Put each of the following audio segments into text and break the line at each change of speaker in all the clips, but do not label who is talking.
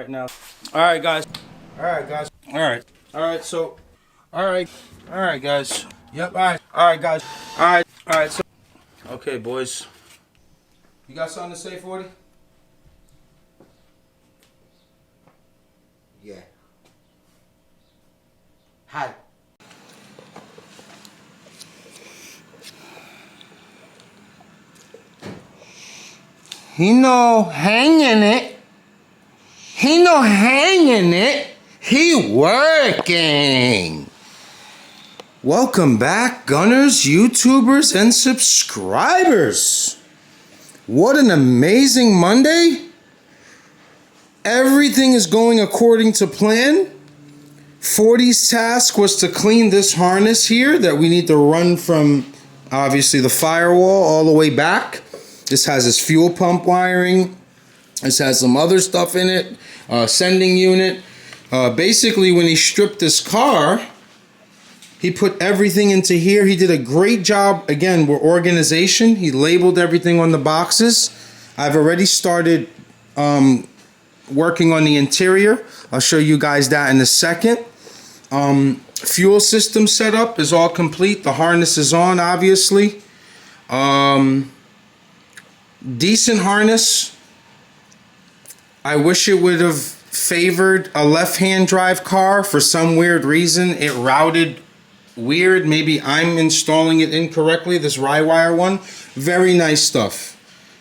right now. All right, guys. All right, guys. All right. All right. So, all right. All right, guys. Yep. All right. All right, guys. All right. All right. So, okay, boys. You got something to say, 40?
Yeah. Hi. He no hanging it. He no hanging it. He working. Welcome back, Gunners, YouTubers, and subscribers. What an amazing Monday. Everything is going according to plan. 40's task was to clean this harness here that we need to run from, obviously, the firewall all the way back. This has his fuel pump wiring. This has some other stuff in it. Sending unit. Basically, when he stripped this car, he put everything into here. He did a great job, again, with organization. He labeled everything on the boxes. I've already started working on the interior. I'll show you guys that in a second. Fuel system setup is all complete. The harness is on, obviously. Decent harness. I wish it would have favored a left-hand drive car. For some weird reason, it routed weird. Maybe I'm installing it incorrectly, this Rywire one. Very nice stuff.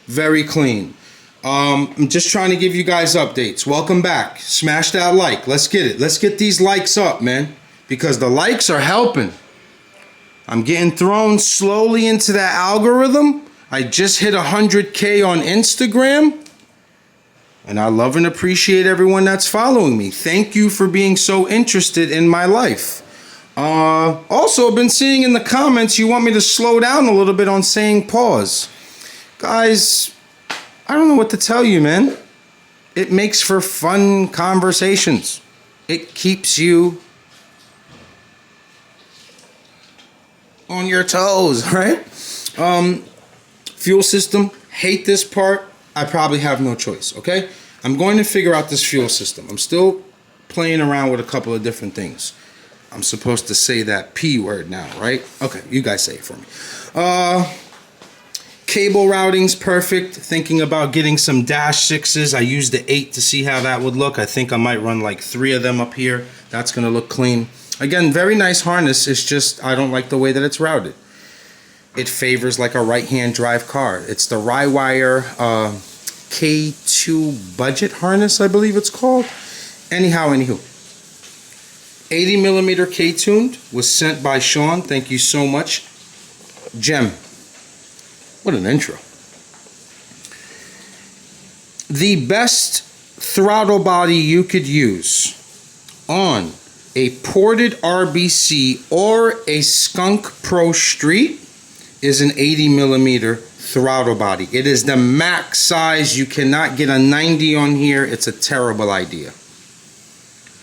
Very clean. I'm just trying to give you guys updates. Welcome back. Smash that like. Let's get it. Let's get these likes up, man. Because the likes are helping. I'm getting thrown slowly into that algorithm. I just hit 100K on Instagram. And I love and appreciate everyone that's following me. Thank you for being so interested in my life. Also, I've been seeing in the comments you want me to slow down a little bit on saying pause. Guys, I don't know what to tell you, man. It makes for fun conversations. It keeps you on your toes, right? Fuel system, hate this part. I probably have no choice, okay? I'm going to figure out this fuel system. I'm still playing around with a couple of different things. I'm supposed to say that P word now, right? Okay, you guys say it for me. Cable routing's perfect. Thinking about getting some dash 6s. I used the 8 to see how that would look. I think I might run like 3 of them up here. That's going to look clean. Again, very nice harness. It's just I don't like the way that it's routed. It favors like a right-hand drive car. It's the Rywire K2 budget harness, I believe it's called. Anywho. 80mm K-tuned was sent by Sean. Thank you so much. Gem. What an intro. The best throttle body you could use on a ported RBC or a Skunk Pro Street is an 80mm throttle body. It is the max size. You cannot get a 90 on here. It's a terrible idea.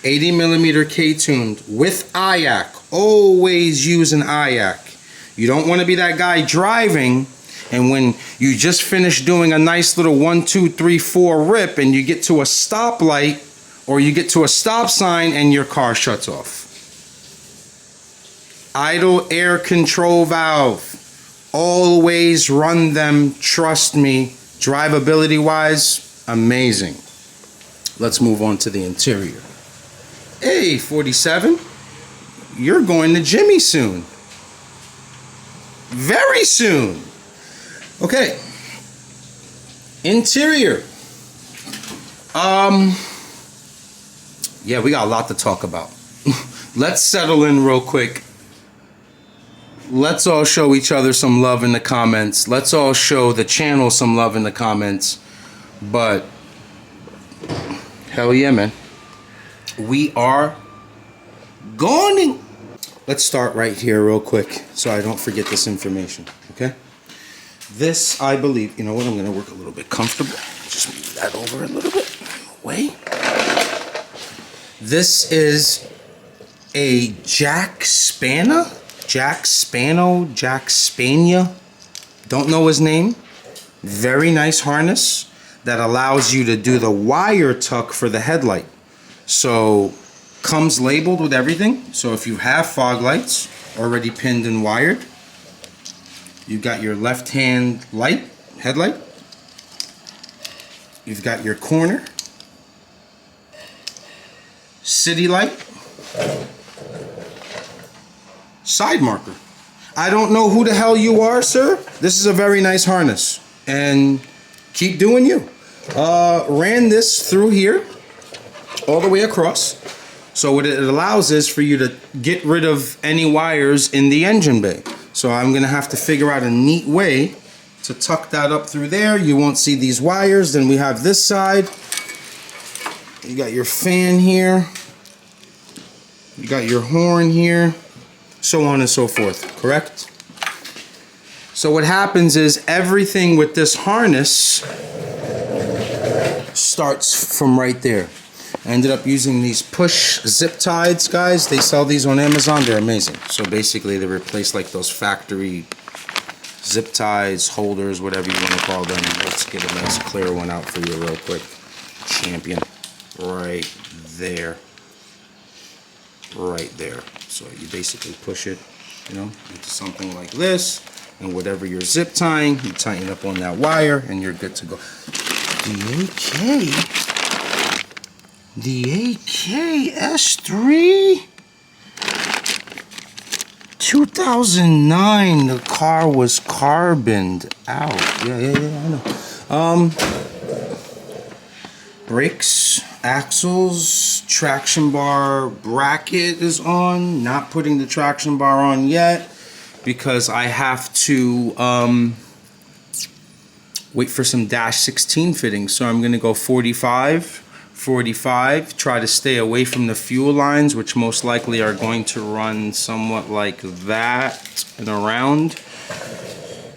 80mm K-tuned with IAC. Always use an IAC. You don't want to be that guy driving and when you just finished doing a nice little 1, 2, 3, 4 rip and you get to a stoplight or you get to a stop sign and your car shuts off. Idle air control valve. Always run them, trust me. Drivability wise, amazing. Let's move on to the interior. Hey, 47, you're going to Jimmy soon. Very soon. Okay. Interior. Yeah, we got a lot to talk about. Let's settle in real quick. Let's all show each other some love in the comments. Let's all show the channel some love in the comments. But, hell yeah, man. We are going. Let's start right here real quick so I don't forget this information, okay? This, I believe, you know what, I'm going to work a little bit comfortable. Just move that over a little bit. Away. This is a Jack Spania. Don't know his name. Very nice harness. that allows you to do the wire tuck for the headlight. So comes labeled with everything. So if you have fog lights already pinned and wired, you've got your left hand light, headlight. You've got your corner, city light, side marker. I don't know who the hell you are, sir. This is a very nice harness, and keep doing you. Ran this through here all the way across. So what it allows is for you to get rid of any wires in the engine bay. So I'm gonna have to figure out a neat way to tuck that up through there. You won't see these wires. Then we have this side. You got your fan here. You got your horn here. So on and so forth, correct? So what happens is everything with this harness starts from right there. I ended up using these push zip ties, guys. They sell these on Amazon. They're amazing. So basically they replace like those factory zip ties, holders, whatever you want to call them. Let's get a nice clear one out for you real quick. Champion. Right there. Right there. So you basically push it, you know, into something like this. And whatever you're zip tying, you tighten up on that wire and you're good to go. The AK S3 2009, the car was carboned out. Yeah, I know. Brakes, axles, traction bar bracket is on. Not putting the traction bar on yet because I have to wait for some dash 16 fittings. So I'm gonna go 45, try to stay away from the fuel lines, which most likely are going to run somewhat like that and around,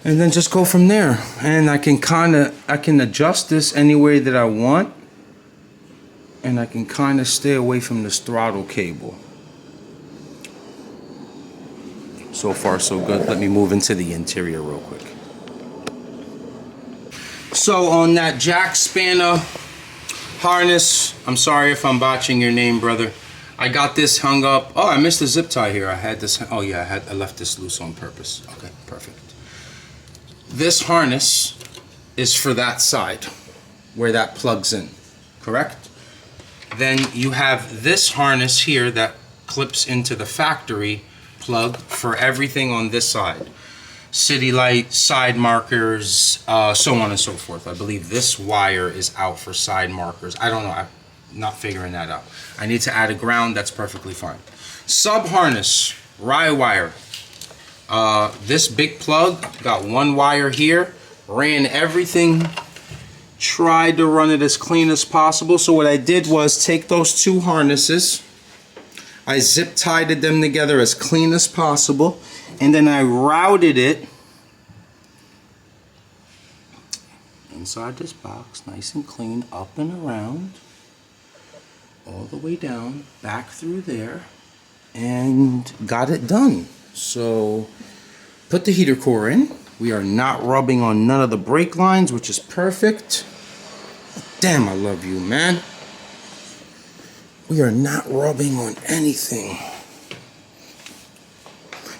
and then just go from there. And I can adjust this any way that I want, and I can kind of stay away from this throttle cable. So far so good. Let me move into the interior real quick. So on that jack spanner harness, I'm sorry if I'm botching your name, brother. I got this hung up. Oh, I missed the zip tie here. I had this. Oh yeah, I left this loose on purpose. Okay, perfect. This harness is for that side where that plugs in, correct? Then you have this harness here that clips into the factory plug for everything on this side. City light, side markers, so on and so forth. I believe this wire is out for side markers. I don't know. I'm not figuring that out. I need to add a ground. That's perfectly fine. Sub harness, rye wire. This big plug got one wire here. Ran everything. Tried to run it as clean as possible. So what I did was take those two harnesses. I zip tied them together as clean as possible. And then I routed it inside this box, nice and clean, up and around, all the way down, back through there, and got it done. So, put the heater core in. We are not rubbing on none of the brake lines, which is perfect. Damn, I love you, man. We are not rubbing on anything.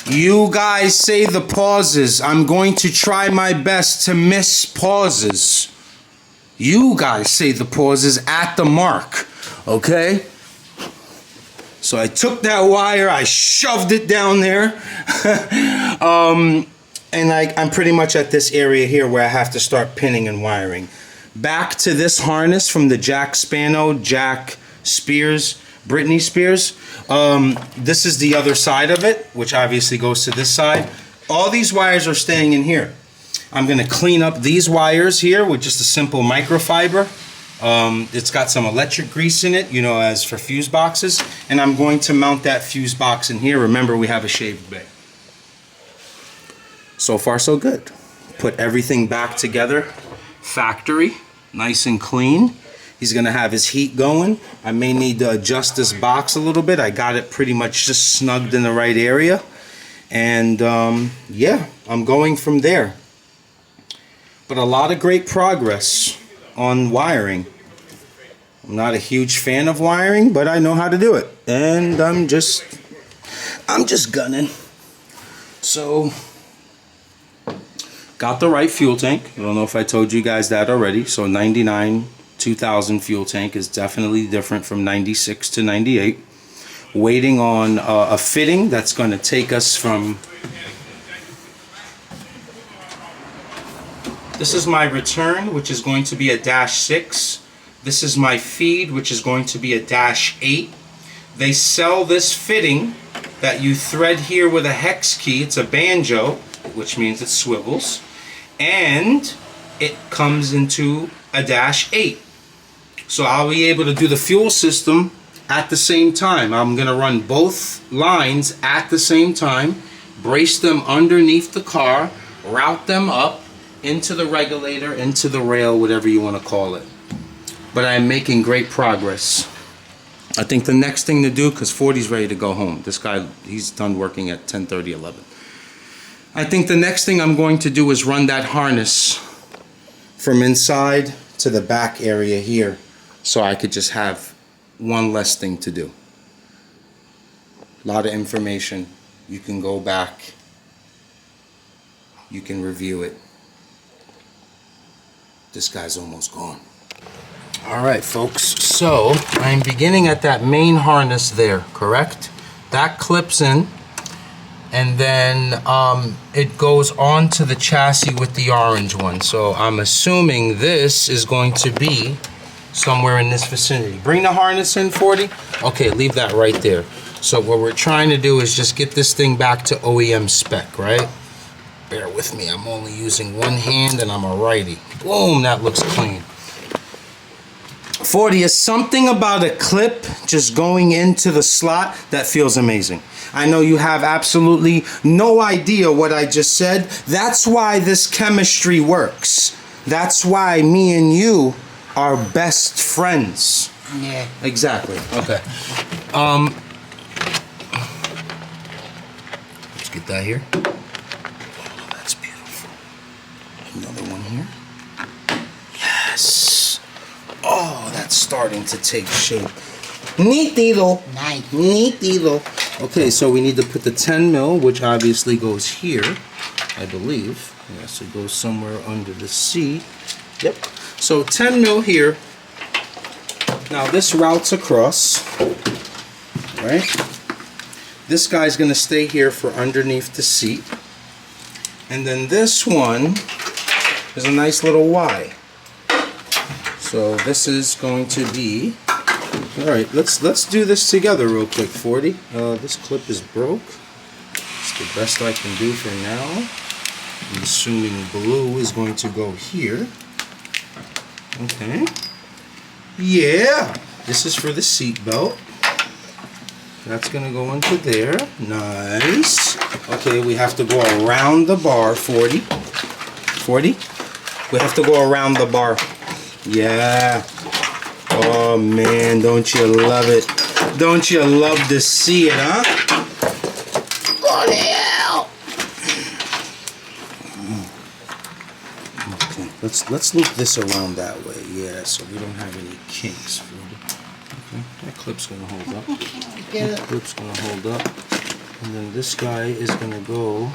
You guys say the pauses. I'm going to try my best to miss pauses. You guys say the pauses at the mark, okay? So I took that wire, I shoved it down there, and I'm pretty much at this area here where I have to start pinning and wiring. Back to this harness from the Jack Spano, Jack Spears, Britney Spears. This is the other side of it, which obviously goes to this side. All these wires are staying in here. I'm going to clean up these wires here with just a simple microfiber. It's got some electric grease in it, you know, as for fuse boxes. And I'm going to mount that fuse box in here. Remember, we have a shaved bay. So far, so good. Put everything back together. Factory, nice and clean. He's gonna have his heat going. I may need to adjust this box a little bit. I got it pretty much just snugged in the right area. And yeah, I'm going from there. But a lot of great progress on wiring. I'm not a huge fan of wiring, but I know how to do it. And I'm just gunning. So, got the right fuel tank. I don't know if I told you guys that already. So 99 2000 fuel tank is definitely different from 96 to 98. Waiting on a fitting that's going to take us from... This is my return, which is going to be a -6. This is my feed, which is going to be a -8. They sell this fitting that you thread here with a hex key. It's a banjo, which means it swivels. And it comes into a -8. So I'll be able to do the fuel system at the same time. I'm going to run both lines at the same time, brace them underneath the car, route them up into the regulator, into the rail, whatever you want to call it. But I'm making great progress. I think the next thing to do, because 40's ready to go home. This guy, he's done working at 10:30, 11. I think the next thing I'm going to do is run that harness from inside to the back area here, so I could just have one less thing to do. A lot of information. You can go back. You can review it. This guy's almost gone. Alright folks, so I'm beginning at that main harness there, correct? That clips in, and then it goes on to the chassis with the orange one. So I'm assuming this is going to be somewhere in this vicinity. Bring the harness in, 40. Okay, leave that right there. So what we're trying to do is just get this thing back to OEM spec, right? Bear with me, I'm only using one hand and I'm a righty. Boom, that looks clean. 40 is something about a clip just going into the slot that feels amazing. I know you have absolutely no idea what I just said. That's why this chemistry works. That's why me and you are best friends.
Yeah.
Exactly. Okay. Let's get that here. Oh, that's beautiful. Another one here. Yes. Oh, that's starting to take shape. Neat needle.
Nice.
Neat needle. Okay, so we need to put the 10 mil, which obviously goes here, I believe. Yes, it goes somewhere under the seat. Yep. So 10 mil here. Now this routes across, right? This guy's going to stay here for underneath the seat. And then this one is a nice little Y. So this is going to be... Alright, let's do this together real quick, 40. This clip is broke. It's the best I can do for now. I'm assuming blue is going to go here. Okay. Yeah! This is for the seat belt. That's gonna go into there. Nice. Okay, we have to go around the bar, 40. 40? We have to go around the bar. Yeah. Oh man, don't you love it? Don't you love to see it, huh? Bloody hell! Okay, let's loop this around that way. Yeah, so we don't have any kinks. Okay, that clip's gonna hold up. That clip's gonna hold up. And then this guy is gonna go.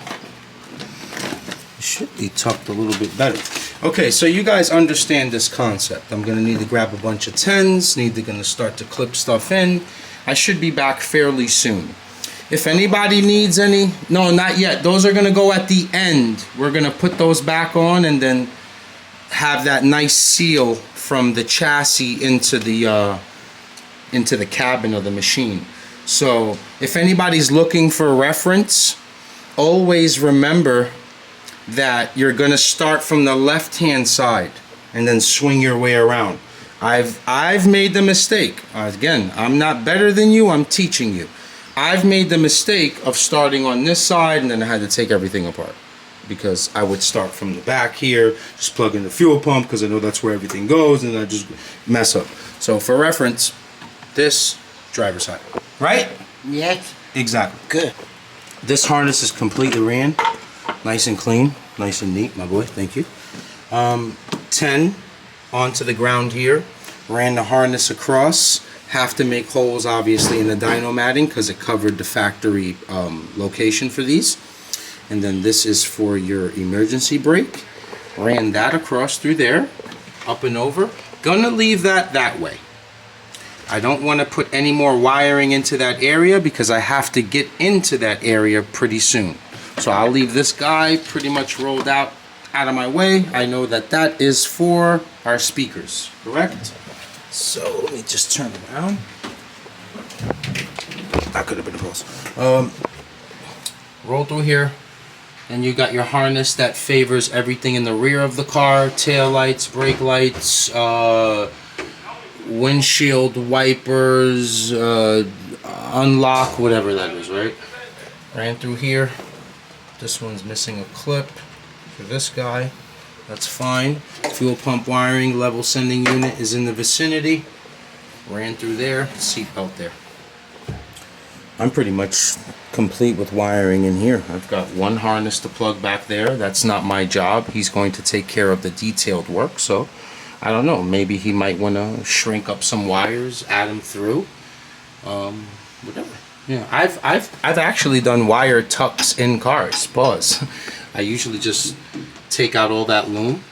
It should be tucked a little bit better. Okay, so you guys understand this concept. I'm gonna need to grab a bunch of 10s, gonna start to clip stuff in. I should be back fairly soon. If anybody needs any, no, not yet. Those are gonna go at the end. We're gonna put those back on and then have that nice seal from the chassis into the cabin of the machine. So if anybody's looking for reference, always remember that you're gonna start from the left hand side and then swing your way around. I've made the mistake. Again, I'm not better than you, I'm teaching you. I've made the mistake of starting on this side and then I had to take everything apart because I would start from the back here, just plug in the fuel pump because I know that's where everything goes, and I just mess up. So for reference, this driver's side, right?
Yes.
Exactly.
Good.
This harness is completely ran. Nice and clean, nice and neat, my boy, thank you. 10, onto the ground here, ran the harness across. Have to make holes obviously in the dyno matting because it covered the factory location for these. And then this is for your emergency brake. Ran that across through there, up and over. Gonna leave that way. I don't want to put any more wiring into that area because I have to get into that area pretty soon. So I'll leave this guy pretty much rolled out of my way. I know that that is for our speakers, correct? So let me just turn around. That could have been close. Roll through here, and you got your harness that favors everything in the rear of the car: tail lights, brake lights, windshield wipers, unlock, whatever that is, right? Ran through here. This one's missing a clip for this guy. That's fine. Fuel pump wiring, level sending unit is in the vicinity. Ran through there, seat belt there. I'm pretty much complete with wiring in here. I've got one harness to plug back there. That's not my job. He's going to take care of the detailed work, so I don't know. Maybe he might want to shrink up some wires, add them through, whatever. Yeah, I've actually done wire tucks in cars. Pause. I usually just take out all that loom,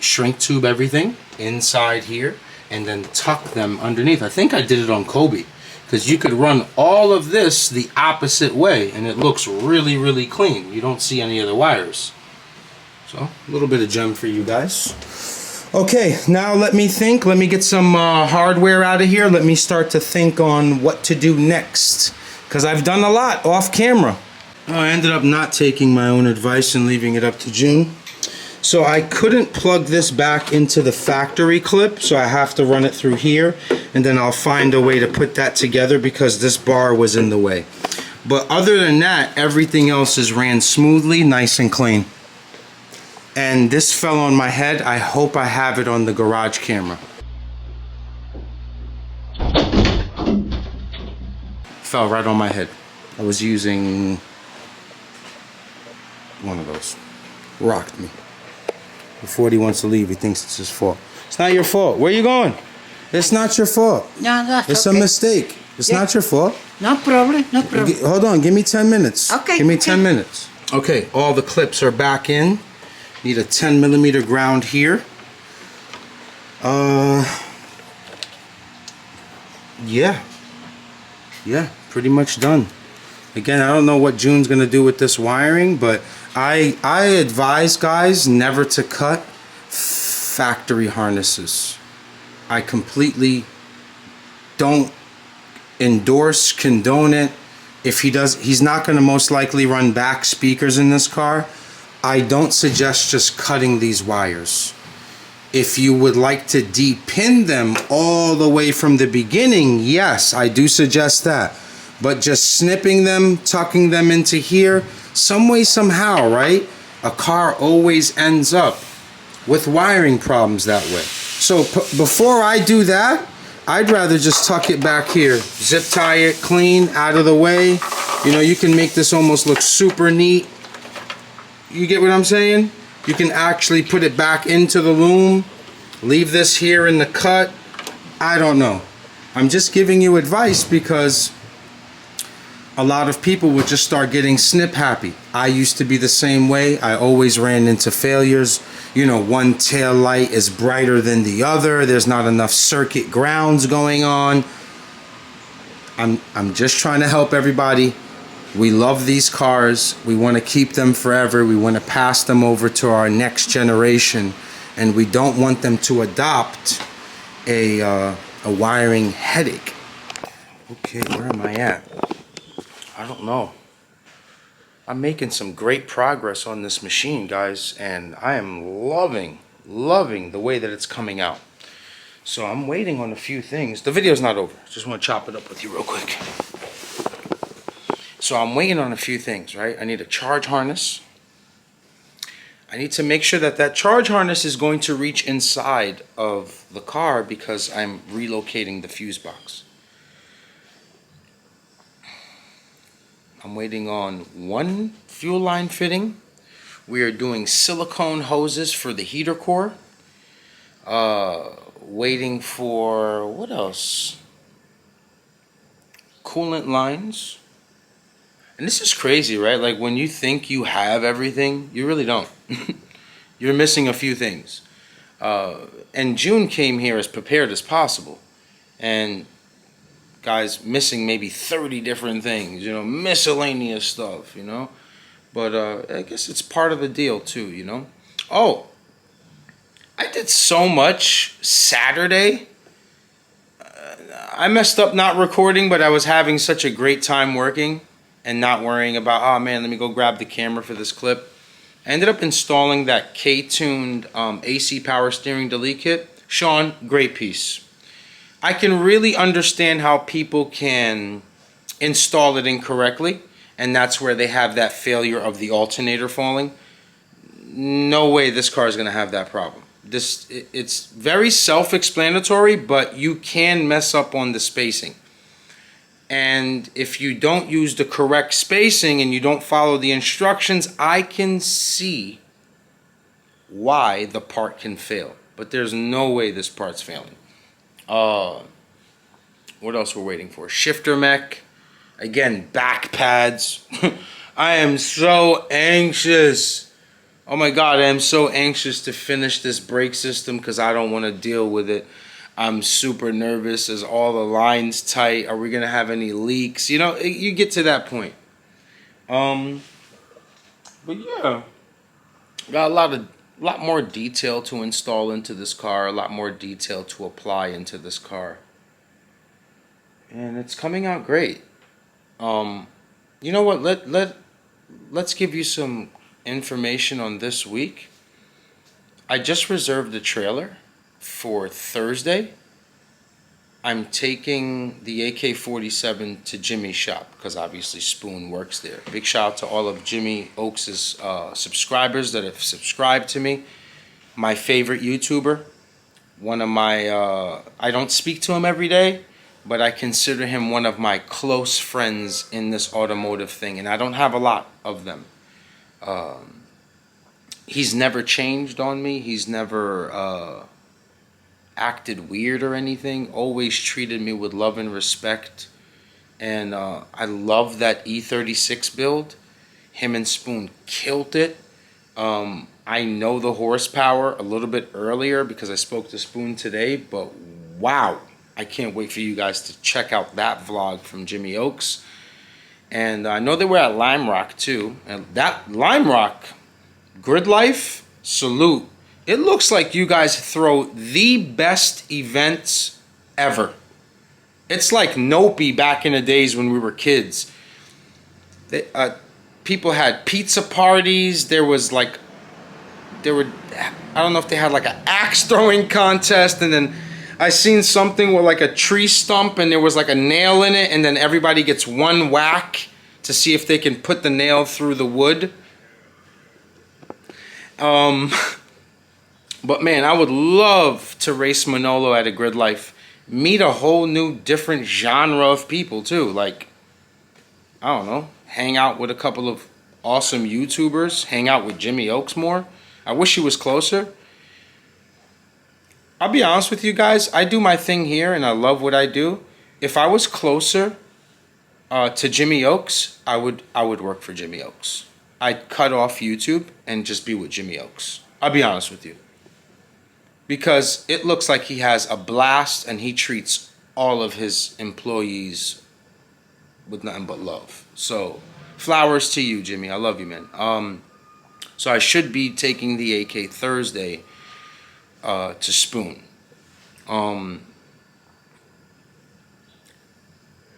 shrink tube everything inside here, and then tuck them underneath. I think I did it on Kobe, because you could run all of this the opposite way and it looks really, really clean. You don't see any of the wires. So a little bit of gem for you guys. Okay, now let me think. Let me get some hardware out of here. Let me start to think on what to do next, because I've done a lot off camera. I ended up not taking my own advice and leaving it up to June. So I couldn't plug this back into the factory clip, so I have to run it through here, and then I'll find a way to put that together because this bar was in the way. But other than that, everything else is ran smoothly, nice and clean. And this fell on my head. I hope I have it on the garage camera. Fell right on my head. I was using one of those. Rocked me. Before he wants to leave, he thinks it's his fault. It's not your fault. Where are you going? It's not your fault.
No, that's
It's
okay.
a mistake. It's not your fault.
No problem, no problem.
Hold on, give me 10 minutes.
Okay,
Give me
okay.
10 minutes. Okay, all the clips are back in. Need a 10mm ground here. Yeah, pretty much done. Again, I don't know what June's gonna do with this wiring, but I advise guys never to cut factory harnesses. I completely don't endorse, condone it. If he does, he's not gonna most likely run back speakers in this car. I don't suggest just cutting these wires. If you would like to depin them all the way from the beginning, yes, I do suggest that. But just snipping them, tucking them into here, some way, somehow, right? A car always ends up with wiring problems that way. So before I do that, I'd rather just tuck it back here. Zip tie it clean, out of the way. You know, you can make this almost look super neat. You get what I'm saying? You can actually put it back into the loom. Leave this here in the cut. I don't know. I'm just giving you advice because a lot of people would just start getting snip happy. I used to be the same way. I always ran into failures. You know, one tail light is brighter than the other. There's not enough circuit grounds going on. I'm just trying to help everybody. We love these cars. We want to keep them forever. We want to pass them over to our next generation, and we don't want them to adopt a wiring headache. Okay, where am I at? I don't know. I'm making some great progress on this machine, guys, and I am loving the way that it's coming out. So I'm waiting on a few things. The video's not over. Just want to chop it up with you real quick. So I'm waiting on a few things, right? I need a charge harness. I need to make sure that that charge harness is going to reach inside of the car because I'm relocating the fuse box. I'm waiting on one fuel line fitting, We are doing silicone hoses for the heater core. Waiting for, what else? Coolant lines. And this is crazy, right? Like when you think you have everything, you really don't. You're missing a few things. And June came here as prepared as possible. And guys, missing maybe 30 different things, you know, miscellaneous stuff, you know. But I guess it's part of the deal too, you know. Oh, I did so much Saturday. I messed up not recording, but I was having such a great time working and not worrying about, oh man, let me go grab the camera for this clip. I ended up installing that K-tuned AC power steering delete kit. Sean, great piece. I can really understand how people can install it incorrectly, and that's where they have that failure of the alternator falling. No way this car is going to have that problem. It's very self-explanatory, but you can mess up on the spacing. And if you don't use the correct spacing and you don't follow the instructions, I can see why the part can fail. But there's no way this part's failing. What else we're waiting for? Shifter mech. Again, back pads. I am so anxious. Oh my God, I am so anxious to finish this brake system because I don't want to deal with it. I'm super nervous. Is all the lines tight? Are we going to have any leaks? You know, you get to that point. But yeah, got a lot more detail to install into this car, a lot more detail to apply into this car. And it's coming out great. You know what? Let's give you some information on this week. I just reserved the trailer for Thursday. I'm taking the AK-47 to Jimmy's shop because obviously Spoon works there. Big shout out to all of Jimmy Oaks' subscribers that have subscribed to me. My favorite YouTuber. One of my, I don't speak to him every day, but I consider him one of my close friends in this automotive thing, and I don't have a lot of them. He's never changed on me. He's never acted weird or anything. Always treated me with love and respect. And I love that E36 build. Him and Spoon killed it. I know the horsepower a little bit earlier because I spoke to Spoon today, but wow. I can't wait for you guys to check out that vlog from Jimmy Oaks. And I know they were at Lime Rock too. And that Lime Rock, Grid Life, salute. It looks like you guys throw the best events ever. It's like Nopi back in the days when we were kids. People had pizza parties. I don't know if they had like an axe throwing contest, and then I seen something with like a tree stump and there was like a nail in it, and then everybody gets one whack to see if they can put the nail through the wood. But man, I would love to race Manolo at a Grid Life. Meet a whole new different genre of people too. Like, I don't know, hang out with a couple of awesome YouTubers, hang out with Jimmy Oaks more. I wish he was closer. I'll be honest with you guys, I do my thing here and I love what I do. If I was closer to Jimmy Oaks, I would work for Jimmy Oaks. I'd cut off YouTube and just be with Jimmy Oaks. I'll be honest with you. Because it looks like he has a blast and he treats all of his employees with nothing but love. So, flowers to you, Jimmy. I love you, man. So I should be taking the AK Thursday to Spoon.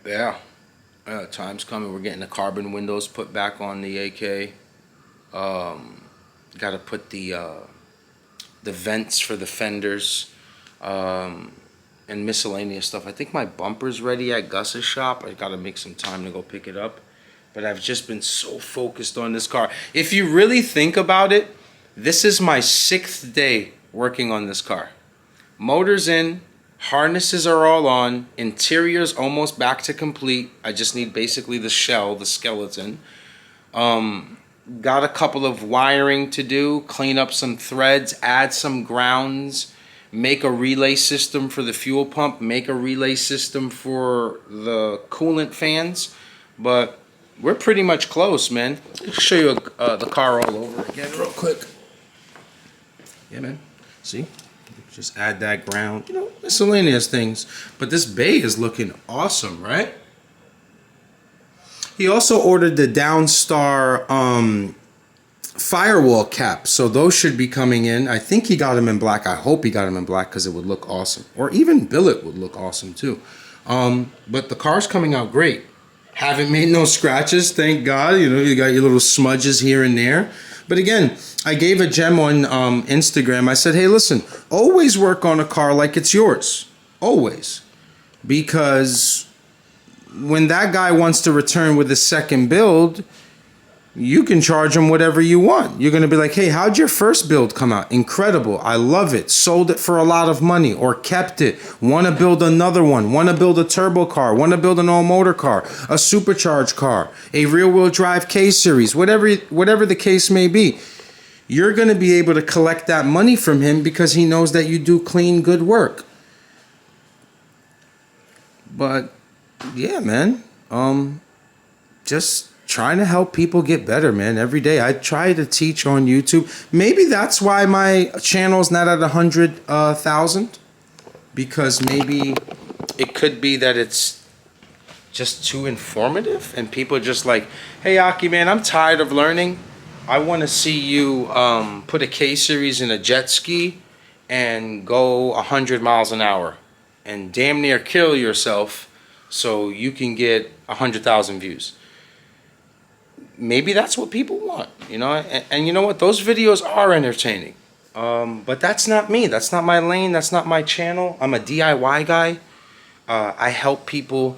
Yeah, time's coming. We're getting the carbon windows put back on the AK. Got to put the vents for the fenders, and miscellaneous stuff. I think my bumper's ready at Gus's shop. I got to make some time to go pick it up. But I've just been so focused on this car. If you really think about it, this is my 6th day working on this car. Motor's in, harnesses are all on, interior's almost back to complete. I just need basically the shell, the skeleton. got a couple of wiring to do, clean up some threads, add some grounds, make a relay system for the fuel pump, make a relay system for the coolant fans. But we're pretty much close, man. I'll show you the car all over again real quick. Yeah, man. See? Just add that ground. You know, miscellaneous things. But this bay is looking awesome, right? He also ordered the Downstar firewall caps, so those should be coming in. I think he got them in black. I hope he got them in black because it would look awesome. Or even billet would look awesome too. But the car's coming out great. Haven't made no scratches, thank God. You know, you got your little smudges here and there. But again, I gave a gem on Instagram. I said, hey, listen, always work on a car like it's yours. Always. Because when that guy wants to return with a second build, you can charge him whatever you want. You're going to be like, hey, how'd your first build come out? Incredible. I love it. Sold it for a lot of money or kept it. Want to build another one. Want to build a turbo car. Want to build an all-motor car. A supercharged car. A rear-wheel drive K-Series. Whatever the case may be. You're going to be able to collect that money from him because he knows that you do clean, good work. But yeah, man. Just trying to help people get better, man. Every day I try to teach on YouTube. Maybe that's why my channel's not at 100,000, because maybe it could be that it's just too informative and people are just like, hey Aki, man, I'm tired of learning. I want to see you put a K-Series in a jet ski and go 100 miles an hour and damn near kill yourself so you can get 100,000 views. Maybe that's what people want, you know, and you know what? Those videos are entertaining. But that's not me. That's not my lane. That's not my channel. I'm a DIY guy. I help people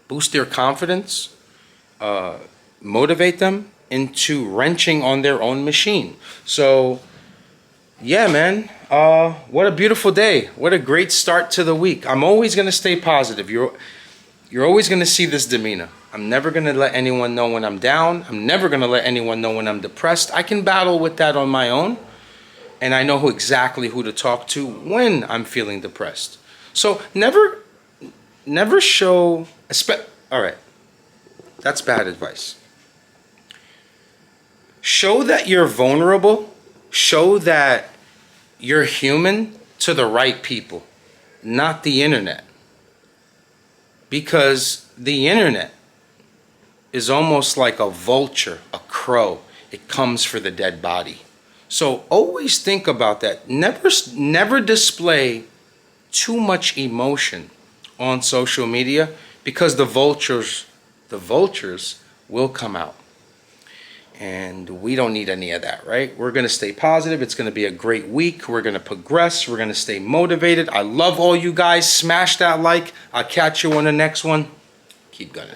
boost their confidence, motivate them into wrenching on their own machine. So, yeah, man. What a beautiful day. What a great start to the week. I'm always going to stay positive. You're always going to see this demeanor. I'm never going to let anyone know when I'm down. I'm never going to let anyone know when I'm depressed. I can battle with that on my own. And I know exactly who to talk to when I'm feeling depressed. So never show... All right. That's bad advice. Show that you're vulnerable. Show that you're human to the right people. Not the internet. Because the internet is almost like a vulture, a crow. It comes for the dead body. So always think about that. Never display too much emotion on social media, because the vultures will come out. And we don't need any of that, right? We're going to stay positive. It's going to be a great week. We're going to progress. We're going to stay motivated. I love all you guys. Smash that like. I'll catch you on the next one. Keep gunning.